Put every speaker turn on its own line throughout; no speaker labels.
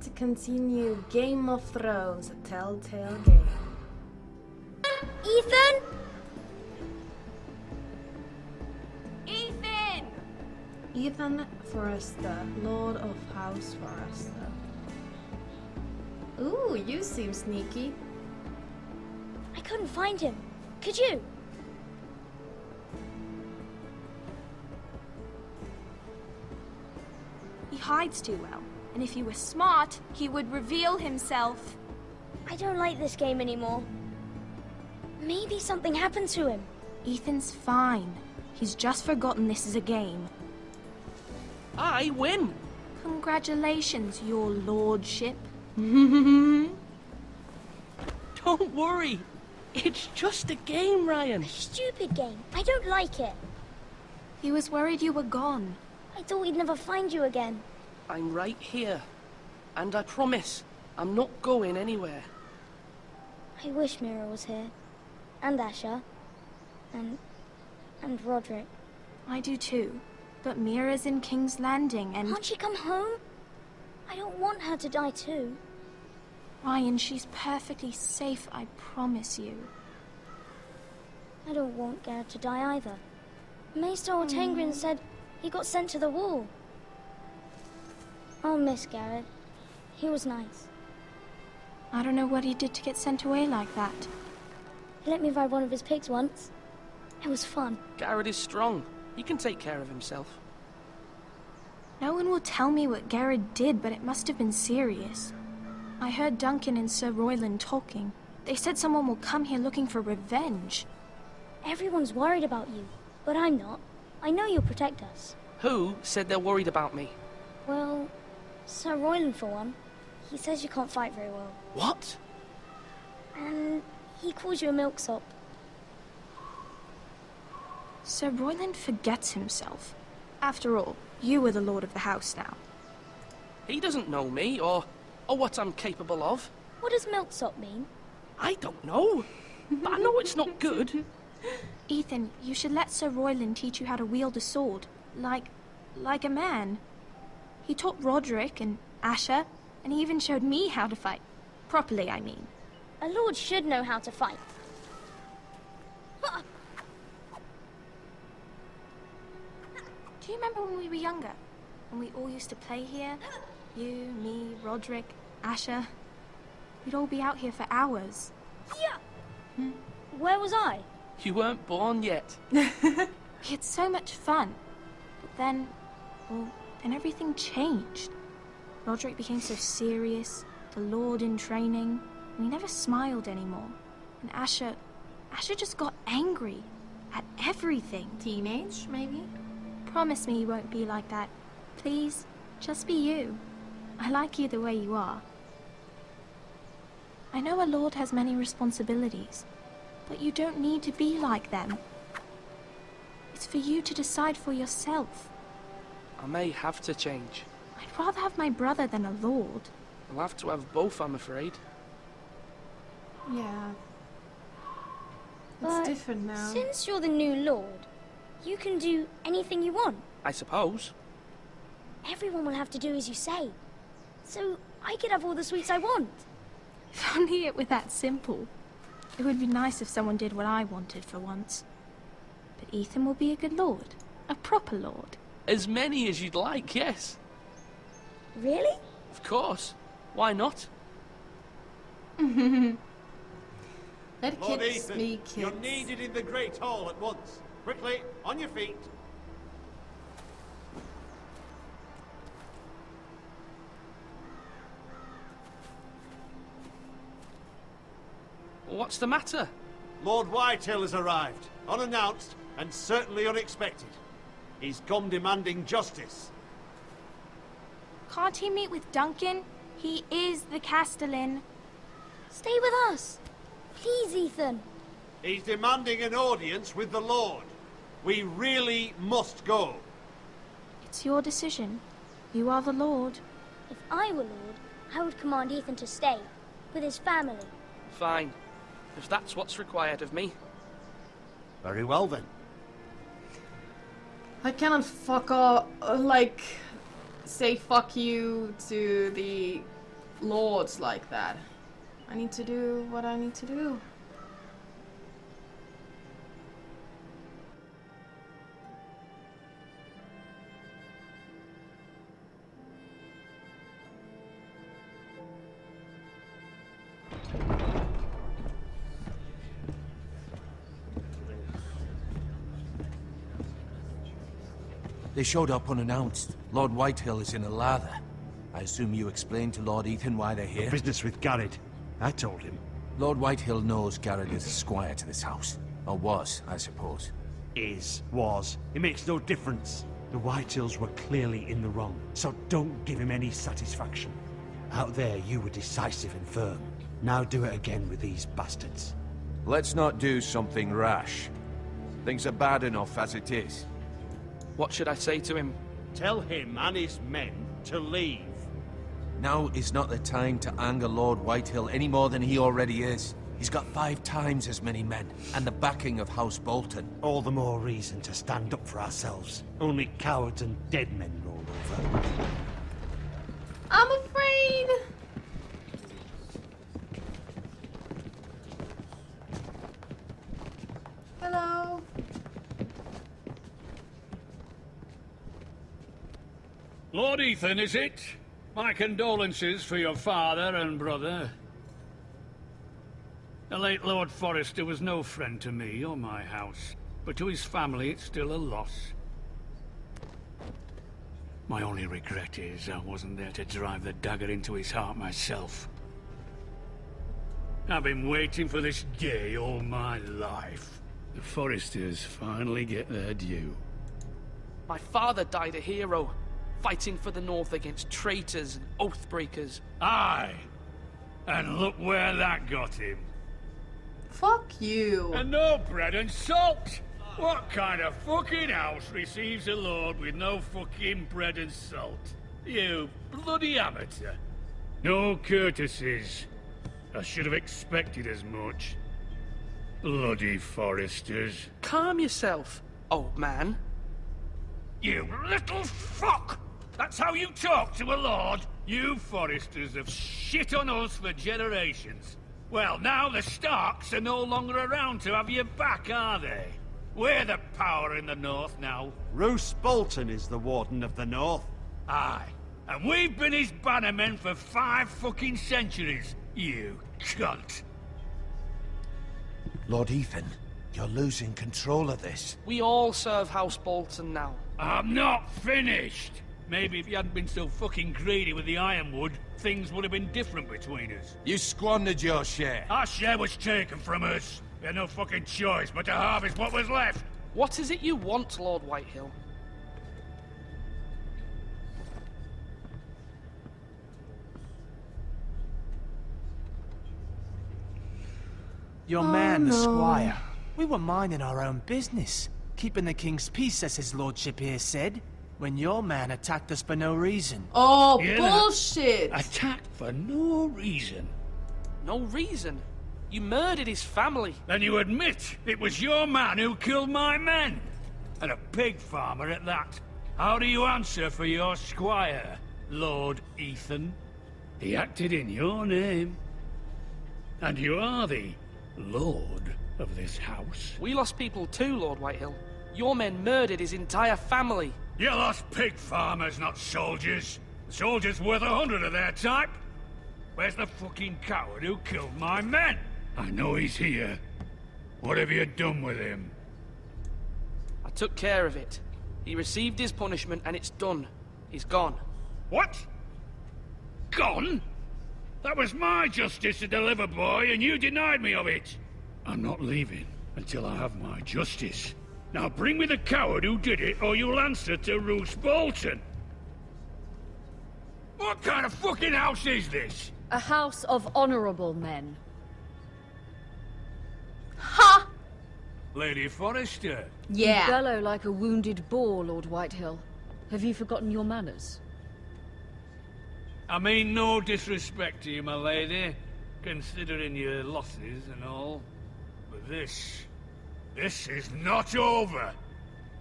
to continue Game of Thrones, a Telltale game.
Ethan?
Ethan Forrester, Lord of House Forrester. Ooh, you seem sneaky.
I couldn't find him. Could you?
He hides too well, and if he were smart, he would reveal himself.
I don't like this game anymore. Maybe something happened to him.
Ethan's fine. He's just forgotten this is a game.
I win!
Congratulations, your lordship.
Don't worry. It's just a game, Ryan.
A stupid game. I don't like it.
He was worried you were gone.
I thought we'd never find you again.
I'm right here. And I promise, I'm not going anywhere.
I wish Mira was here. And Asher. And Roderick.
I do too. But Mira's in King's Landing and...
Can't she come home? I don't want her to die too.
Ryan, she's perfectly safe, I promise you.
I don't want Garrett to die either. Maester Ortengrin said he got sent to the wall. I'll miss Garrett. He was nice.
I don't know what he did to get sent away like that.
He let me ride one of his pigs once. It was fun.
Garrett is strong. He can take care of himself.
No one will tell me what Garrett did, but it must have been serious. I heard Duncan and Sir Royland talking. They said someone will come here looking for revenge.
Everyone's worried about you, but I'm not. I know you'll protect us.
Who said they're worried about me?
Well, Sir Royland for one. He says you can't fight very well.
What?
And he calls you a milksop.
Sir Royland forgets himself. After all, you are the lord of the house now.
He doesn't know me, or what I'm capable of.
What does milksop mean?
I don't know, but I know it's not good.
Ethan, you should let Sir Royland teach you how to wield a sword. Like a man. He taught Roderick and Asher, and he even showed me how to fight. Properly, I mean.
A lord should know how to fight.
Do you remember when we were younger? When we all used to play here? You, me, Roderick, Asher. We'd all be out here for hours.
Yeah. Where was I?
You weren't born yet.
We had so much fun. But then everything changed. Roderick became so serious, the Lord in training, and he never smiled anymore. And Asher just got angry at everything.
Teenage, maybe?
Promise me you won't be like that. Please, just be you. I like you the way you are. I know a lord has many responsibilities, but you don't need to be like them. It's for you to decide for yourself.
I may have to change.
I'd rather have my brother than a lord.
I'll have to have both, I'm afraid.
Yeah.
But
It's different now.
since you're the new lord, you can do anything you want.
I suppose.
Everyone will have to do as you say. So I could have all the sweets I want.
If only it were that simple. It would be nice if someone did what I wanted for once. But Ethan will be a good lord. A proper lord.
As many as you'd like, yes.
Really?
Of course. Why not?
Let
Lord
kids
Ethan,
be kids.
you're needed in the Great Hall at once. Quickly, on your feet.
What's the matter?
Lord Whitehill has arrived, unannounced and certainly unexpected. He's come demanding justice.
Can't he meet with Duncan? He is the Castellan.
Stay with us. Please, Ethan.
He's demanding an audience with the Lord. We really must go.
It's your decision. You are the lord.
If I were lord, I would command Ethan to stay with his family.
Fine. If that's what's required of me.
Very well then.
I cannot fuck off, like, say fuck you to the lords like that. I need to do what I need to do.
They showed up unannounced. Lord Whitehill is in a lather. I assume you explained to Lord Ethan why they're here?
Business with Garrett. I told him.
Lord Whitehill knows Garrett is a squire to this house. Or was, I suppose.
Was. It makes no difference. The Whitehills were clearly in the wrong, so don't give him any satisfaction. Out there, you were decisive and firm. Now do it again with these bastards.
Let's not do something rash. Things are bad enough as it is.
What should I say to him?
Tell him and his men to leave.
Now is not the time to anger Lord Whitehill any more than he already is. He's got 5 times as many men, and the backing of House Bolton.
All the more reason to stand up for ourselves. Only cowards and dead men roll over.
I'm afraid. Hello.
Lord Ethan, is it? My condolences for your father and brother. The late Lord Forrester was no friend to me or my house, but to his family it's still a loss. My only regret is I wasn't there to drive the dagger into his heart myself. I've been waiting for this day all my life. The Forresters finally get their due.
My father died a hero, fighting for the North against traitors and oathbreakers.
Aye! And look where that got him.
Fuck you.
And no bread and salt! What kind of fucking house receives a lord with no fucking bread and salt? You bloody amateur. No courtesies. I should have expected as much. Bloody Forresters.
Calm yourself, old man.
You little fuck! That's how you talk to a lord? You Forresters have shit on us for generations. Well, now the Starks are no longer around to have your back, are they? We're the power in the north now.
Roose Bolton is the Warden of the North.
Aye. And we've been his bannermen for 5 fucking centuries, you cunt.
Lord Ethan, you're losing control of this.
We all serve House Bolton now.
I'm not finished! Maybe if you hadn't been so fucking greedy with the ironwood, things would have been different between us.
You squandered your share.
Our share was taken from us. We had no fucking choice but to harvest what was left.
What is it you want, Lord Whitehill?
Your man, the squire. We were minding our own business. Keeping the king's peace, as his lordship here said. When your man attacked us for no reason.
Oh,
Yeah.
bullshit.
Attacked for no reason.
No reason. You murdered his family.
Then you admit it was your man who killed my men. And a pig farmer at that. How do you answer for your squire, Lord Ethan? He acted in your name. And you are the lord of this house.
We lost people too, Lord Whitehill. Your men murdered his entire family.
You lost pig farmers, not soldiers. The soldiers worth 100 of their type. Where's the fucking coward who killed my men? I know he's here. What have you done with him?
I took care of it. He received his punishment and it's done. He's gone.
What? Gone? That was my justice to deliver, boy, and you denied me of it. I'm not leaving until I have my justice. Now bring me the coward who did it, or you'll answer to Roose Bolton. What kind of fucking house is this?
A house of honorable men.
Ha!
Lady Forrester.
You
Yeah.
bellow like a wounded boar, Lord Whitehill. Have you forgotten your manners?
I mean no disrespect to you, my lady, considering your losses and all. But this is not over.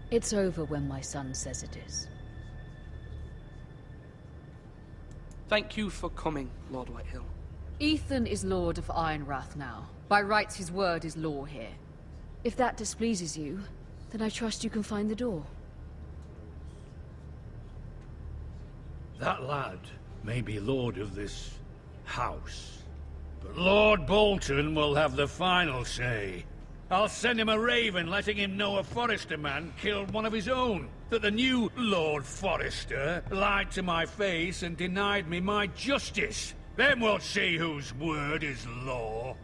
It's over when my son says it is.
Thank you for coming, Lord Whitehill.
Ethan is Lord of Ironrath now. By rights, his word is law here. If that displeases you, then I trust you can find the door.
That lad may be lord of this house, but Lord Bolton will have the final say. I'll send him a raven letting him know a Forrester man killed one of his own. That the new Lord Forrester lied to my face and denied me my justice. Then we'll see whose word is law.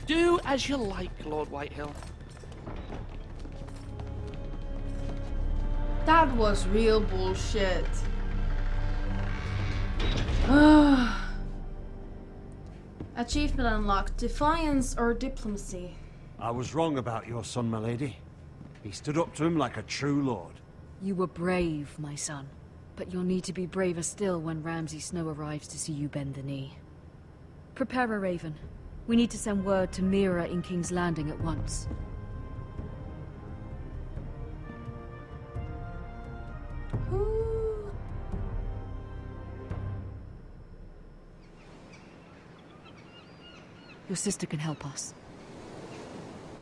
Do as you like, Lord Whitehill.
That was real bullshit. Achievement unlocked. Defiance or diplomacy?
I was wrong about your son, my lady. He stood up to him like a true lord.
You were brave, my son. But you'll need to be braver still when Ramsay Snow arrives to see you bend the knee. Prepare a raven. We need to send word to Mira in King's Landing at once.
Ooh.
Your sister can help us.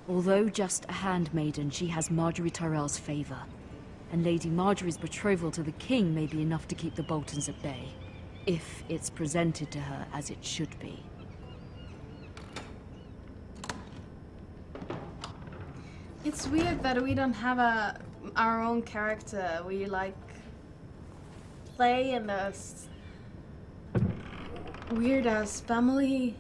Although just a handmaiden, she has Marjorie Tyrell's favor. And Lady Marjorie's betrothal to the king may be enough to keep the Boltons at bay. If it's presented to her as it should be.
It's weird that we don't have our own character. We like play in this weird ass family.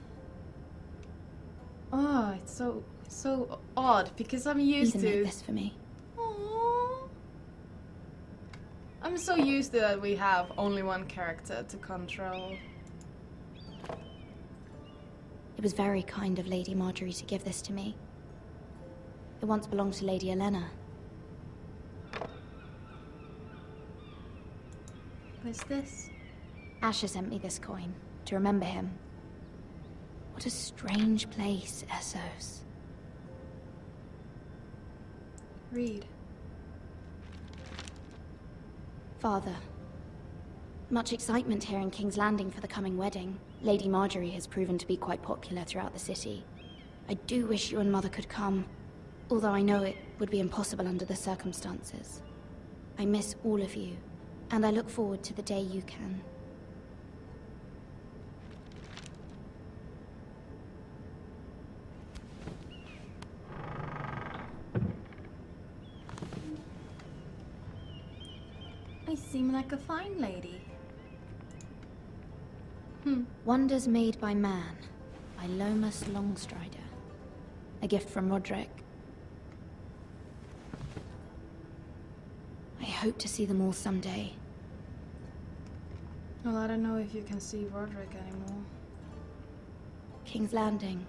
Oh, it's so odd because I'm used
Ethan
to
made this for me.
Aww. I'm so used to that we have only one character to control.
It was very kind of Lady Marjorie to give this to me. It once belonged to Lady Elena.
What is this?
Asher sent me this coin to remember him. What a strange place, Essos.
Read.
Father, much excitement here in King's Landing for the coming wedding. Lady Marjorie has proven to be quite popular throughout the city. I do wish you and Mother could come, although I know it would be impossible under the circumstances. I miss all of you, and I look forward to the day you can.
I seem like a fine lady.
Wonders Made by Man, by Lomas Longstrider. A gift from Roderick. I hope to see them all someday.
Well, I don't know if you can see Roderick anymore.
King's Landing.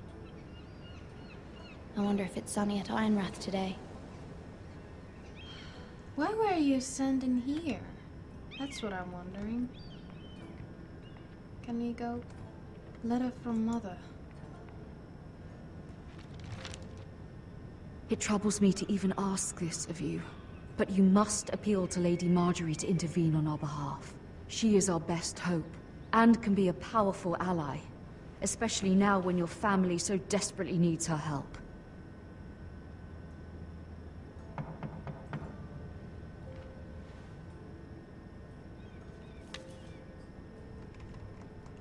I wonder if it's sunny at Ironrath today.
Why were you sent in here? That's what I'm wondering. Can we go? Letter from Mother.
It troubles me to even ask this of you, but you must appeal to Lady Marjorie to intervene on our behalf. She is our best hope, and can be a powerful ally, especially now when your family so desperately needs her help.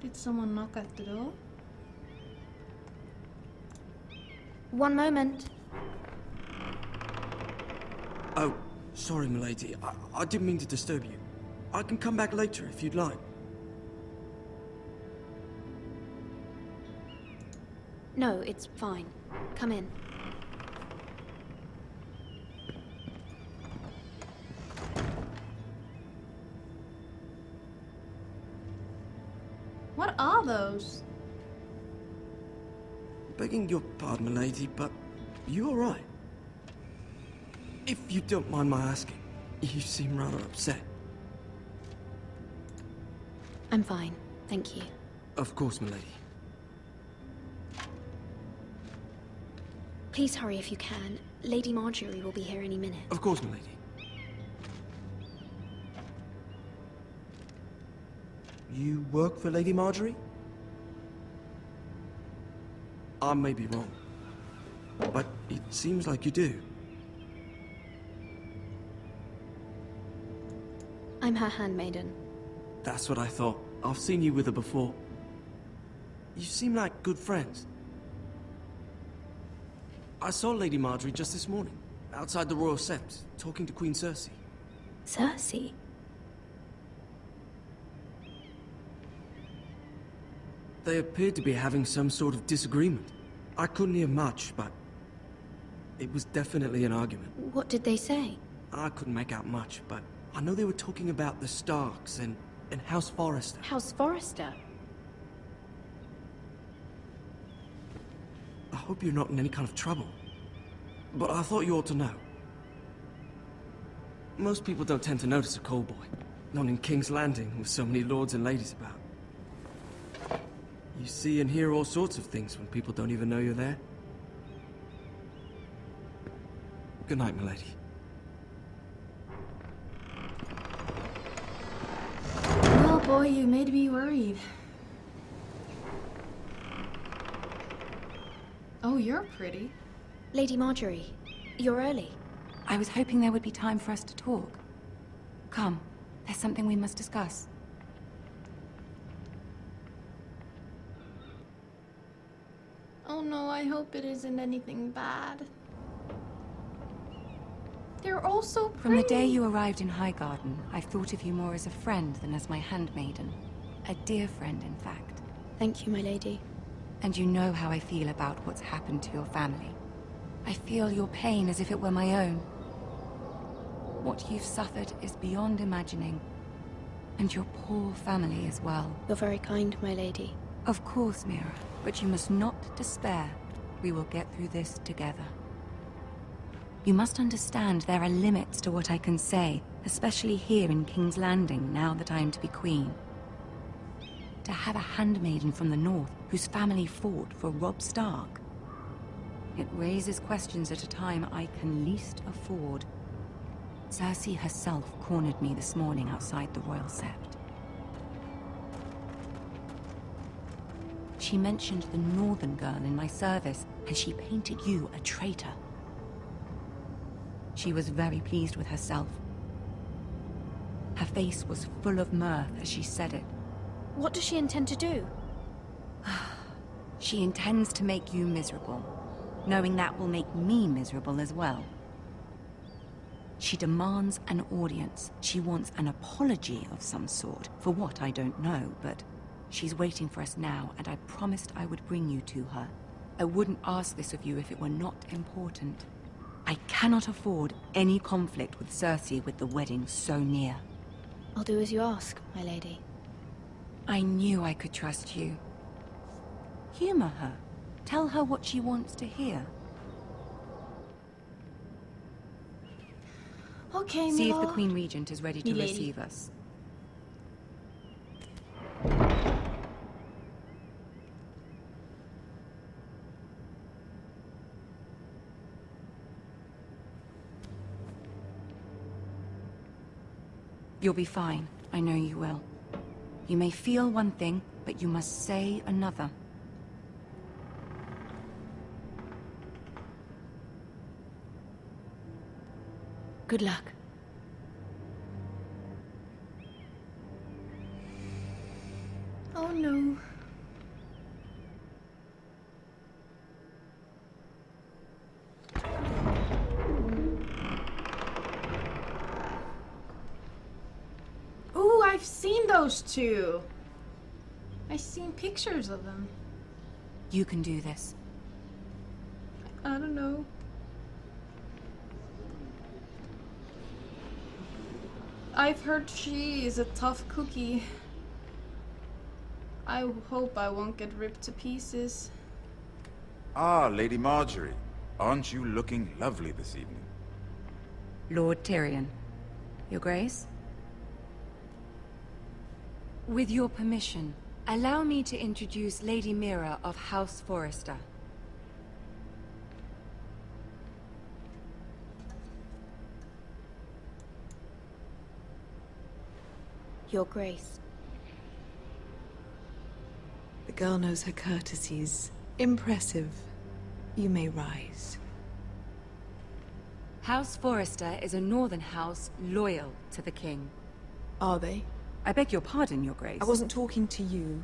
Did someone knock at the door?
One moment.
Oh, sorry, milady. I didn't mean to disturb you. I can come back later if you'd like.
No, it's fine. Come in.
What are those?
Begging your pardon, milady, but you all right? If you don't mind my asking, you seem rather upset.
I'm fine, thank you.
Of course, milady.
Please hurry if you can. Lady Marjorie will be here any minute.
Of course, milady. You work for Lady Marjorie? I may be wrong, but it seems like you do.
I'm her handmaiden.
That's what I thought. I've seen you with her before. You seem like good friends. I saw Lady Marjorie just this morning, outside the Royal Sept, talking to Queen Cersei.
Cersei?
They appeared to be having some sort of disagreement. I couldn't hear much, but it was definitely an argument.
What did they say?
I couldn't make out much, but I know they were talking about the Starks and House Forrester.
House Forrester?
I hope you're not in any kind of trouble, but I thought you ought to know. Most people don't tend to notice a callboy, not in King's Landing with so many lords and ladies about. You see and hear all sorts of things when people don't even know you're there. Good night, milady.
Well, boy, you made me worried. Oh, you're pretty.
Lady Marjorie, you're early.
I was hoping there would be time for us to talk. Come, there's something we must discuss.
Oh no, I hope it isn't anything bad. They're all so pretty.
From the day you arrived in Highgarden, I've thought of you more as a friend than as my handmaiden. A dear friend, in fact.
Thank you, my lady.
And you know how I feel about what's happened to your family. I feel your pain as if it were my own. What you've suffered is beyond imagining. And your poor family as well.
You're very kind, my lady.
Of course, Mira, but you must not despair. We will get through this together. You must understand there are limits to what I can say, especially here in King's Landing, now that I am to be queen. To have a handmaiden from the north whose family fought for Robb Stark. It raises questions at a time I can least afford. Cersei herself cornered me this morning outside the Royal Sept. She mentioned the northern girl in my service, and she painted you a traitor. She was very pleased with herself. Her face was full of mirth as she said it.
What does she intend to do?
She intends to make you miserable, knowing that will make me miserable as well. She demands an audience. She wants an apology of some sort, for what I don't know, but she's waiting for us now, and I promised I would bring you to her. I wouldn't ask this of you if it were not important. I cannot afford any conflict with Cersei with the wedding so near.
I'll do as you ask, my lady.
I knew I could trust you. Humor her. Tell her what she wants to hear.
Okay,
See if the
Mila.
Queen Regent is ready to
Me lady.
receive us. You'll be fine. I know you will. You may feel one thing, but you must say another.
Good luck.
Oh no. Ooh, I've seen those two. I've seen pictures of them.
You can do this.
I don't know. I've heard she is a tough cookie. I hope I won't get ripped to pieces.
Ah, Lady Marjorie. Aren't you looking lovely this evening?
Lord Tyrion. Your Grace? With your permission, allow me to introduce Lady Mira of House Forrester.
Your Grace.
The girl knows her courtesies. Impressive. You may rise.
House Forrester is a northern house loyal to the king.
Are they?
I beg your pardon, Your Grace.
I wasn't talking to you.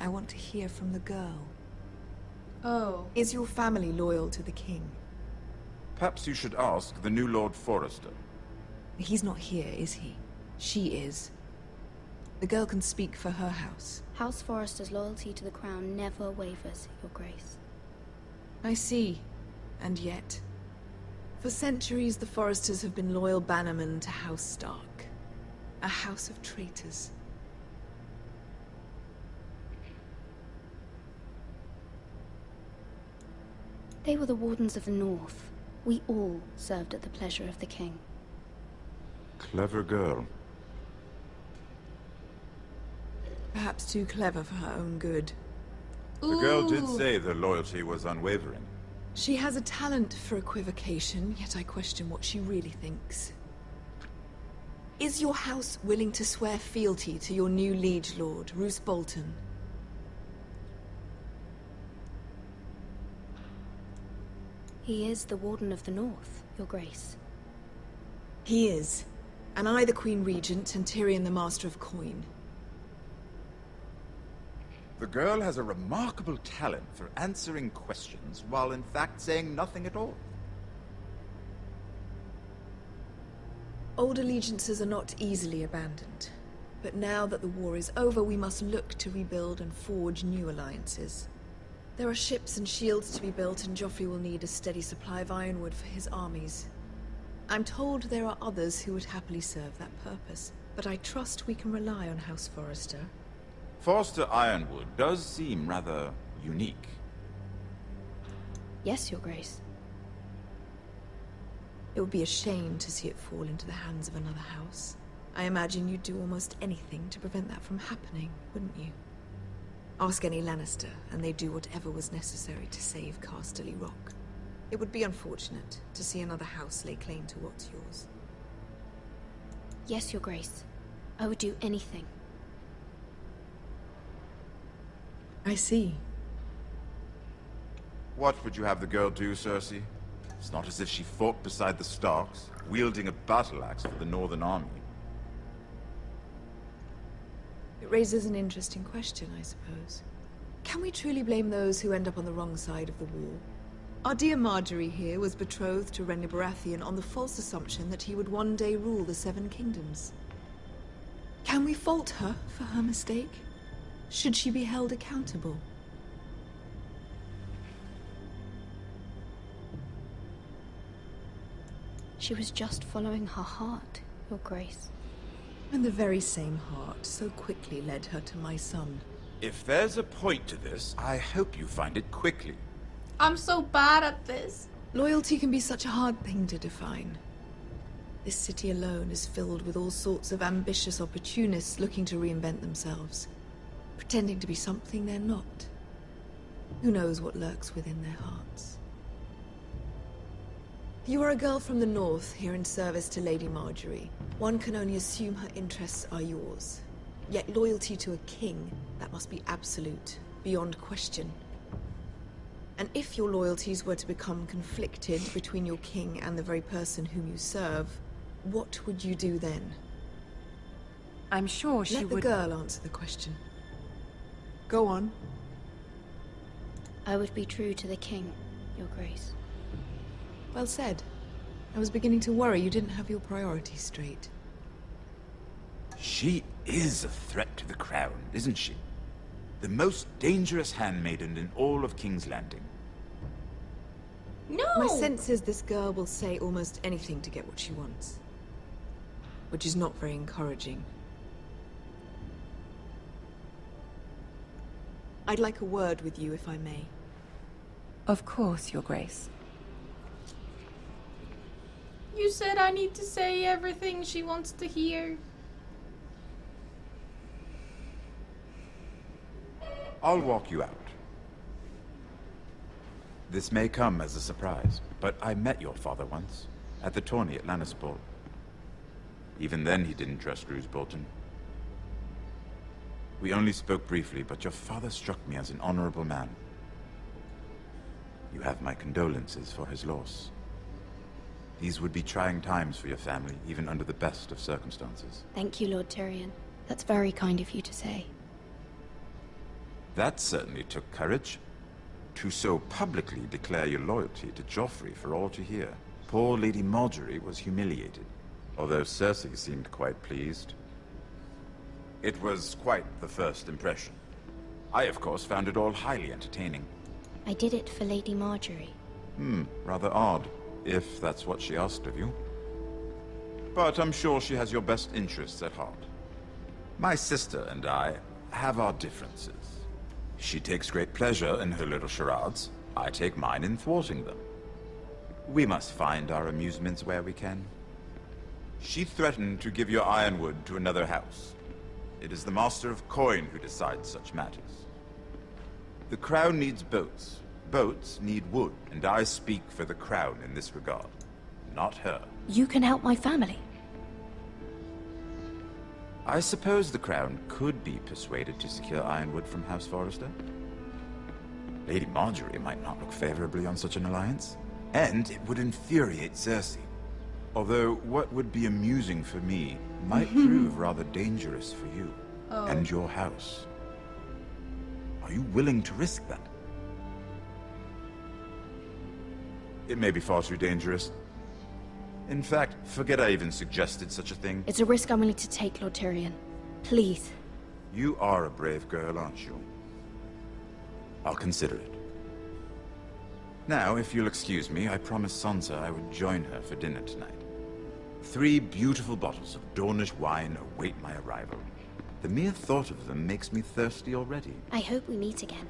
I want to hear from the girl.
Oh.
Is your family loyal to the king?
Perhaps you should ask the new Lord Forrester.
He's not here, is he? She is. The girl can speak for her house.
House Forrester's loyalty to the crown never wavers, Your Grace.
I see. And yet... For centuries, the Forresters have been loyal bannermen to House Stark. A house of traitors.
They were the Wardens of the North. We all served at the pleasure of the king.
Clever girl.
Perhaps too clever for her own good.
The girl did say their loyalty was unwavering.
She has a talent for equivocation, yet I question what she really thinks. Is your house willing to swear fealty to your new liege lord, Roose Bolton?
He is the Warden of the North, Your Grace.
He is. And I the Queen Regent, and Tyrion the Master of Coin.
The girl has a remarkable talent for answering questions while in fact saying nothing at all.
Old allegiances are not easily abandoned. But now that the war is over, we must look to rebuild and forge new alliances. There are ships and shields to be built, and Joffrey will need a steady supply of ironwood for his armies. I'm told there are others who would happily serve that purpose, but I trust we can rely on House Forrester.
Forster Ironwood does seem rather unique.
Yes, Your Grace.
It would be a shame to see it fall into the hands of another house. I imagine you'd do almost anything to prevent that from happening, wouldn't you? Ask any Lannister, and they'd do whatever was necessary to save Casterly Rock. It would be unfortunate to see another house lay claim to what's yours.
Yes, Your Grace. I would do anything.
I see.
What would you have the girl do, Cersei? It's not as if she fought beside the Starks, wielding a battle axe for the Northern Army.
It raises an interesting question, I suppose. Can we truly blame those who end up on the wrong side of the war? Our dear Marjorie here was betrothed to Renly Baratheon on the false assumption that he would one day rule the Seven Kingdoms. Can we fault her for her mistake? Should she be held accountable?
She was just following her heart, Your Grace.
And the very same heart so quickly led her to my son.
If there's a point to this, I hope you find it quickly.
I'm so bad at this.
Loyalty can be such a hard thing to define. This city alone is filled with all sorts of ambitious opportunists looking to reinvent themselves. Pretending to be something they're not. Who knows what lurks within their hearts? You are a girl from the north, here in service to Lady Marjorie. One can only assume her interests are yours. Yet loyalty to a king, that must be absolute, beyond question. And if your loyalties were to become conflicted between your king and the very person whom you serve, what would you do then?
I'm sure she would...
Let the girl answer the question. Go on.
I would be true to the king, Your Grace.
Well said. I was beginning to worry you didn't have your priorities straight.
She is a threat to the crown, isn't she? The most dangerous handmaiden in all of King's Landing.
No!
My sense is this girl will say almost anything to get what she wants. Which is not very encouraging. I'd like a word with you, if I may.
Of course, Your Grace.
You said I need to say everything she wants to hear.
I'll walk you out. This may come as a surprise, but I met your father once, at the tourney at Lannisport. Even then he didn't trust Roose Bolton. We only spoke briefly, but your father struck me as an honorable man. You have my condolences for his loss. These would be trying times for your family, even under the best of circumstances.
Thank you, Lord Tyrion. That's very kind of you to say.
That certainly took courage. To so publicly declare your loyalty to Joffrey for all to hear. Poor Lady Margaery was humiliated, although Cersei seemed quite pleased. It was quite the first impression. I, of course, found it all highly entertaining.
I did it for Lady Margaery.
Rather odd, if that's what she asked of you. But I'm sure she has your best interests at heart. My sister and I have our differences. She takes great pleasure in her little charades. I take mine in thwarting them. We must find our amusements where we can. She threatened to give your ironwood to another house. It is the Master of Coin who decides such matters. The Crown needs boats. Boats need wood, and I speak for the Crown in this regard, not her.
You can help my family.
I suppose the Crown could be persuaded to secure ironwood from House Forrester. Lady Margaery might not look favorably on such an alliance, and it would infuriate Cersei. Although what would be amusing for me might prove rather dangerous for you and your house. Are you willing to risk that? It may be far too dangerous. In fact, forget I even suggested such a thing.
It's a risk I'm willing to take, Lord Tyrion. Please.
You are a brave girl, aren't you? I'll consider it. Now, if you'll excuse me, I promised Sansa I would join her for dinner tonight. 3 beautiful bottles of Dornish wine await my arrival. The mere thought of them makes me thirsty already.
I hope we meet again.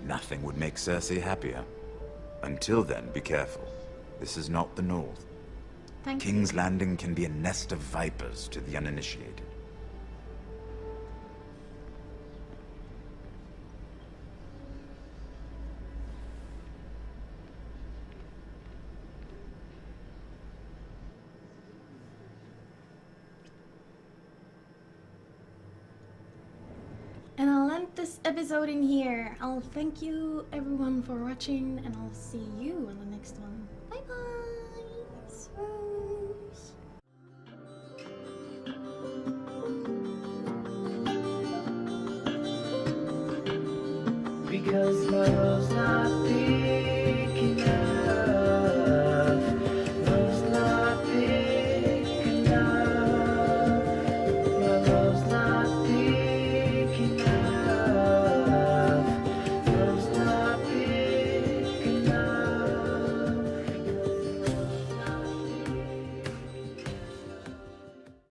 Nothing would make Cersei happier. Until then, be careful. This is not the North.
Thank
King's Landing can be a nest of vipers to the uninitiated.
And I'll end this episode in here. I'll thank you everyone for watching, and I'll see you in the next one. Bye bye. Swoos. Because the world's not big.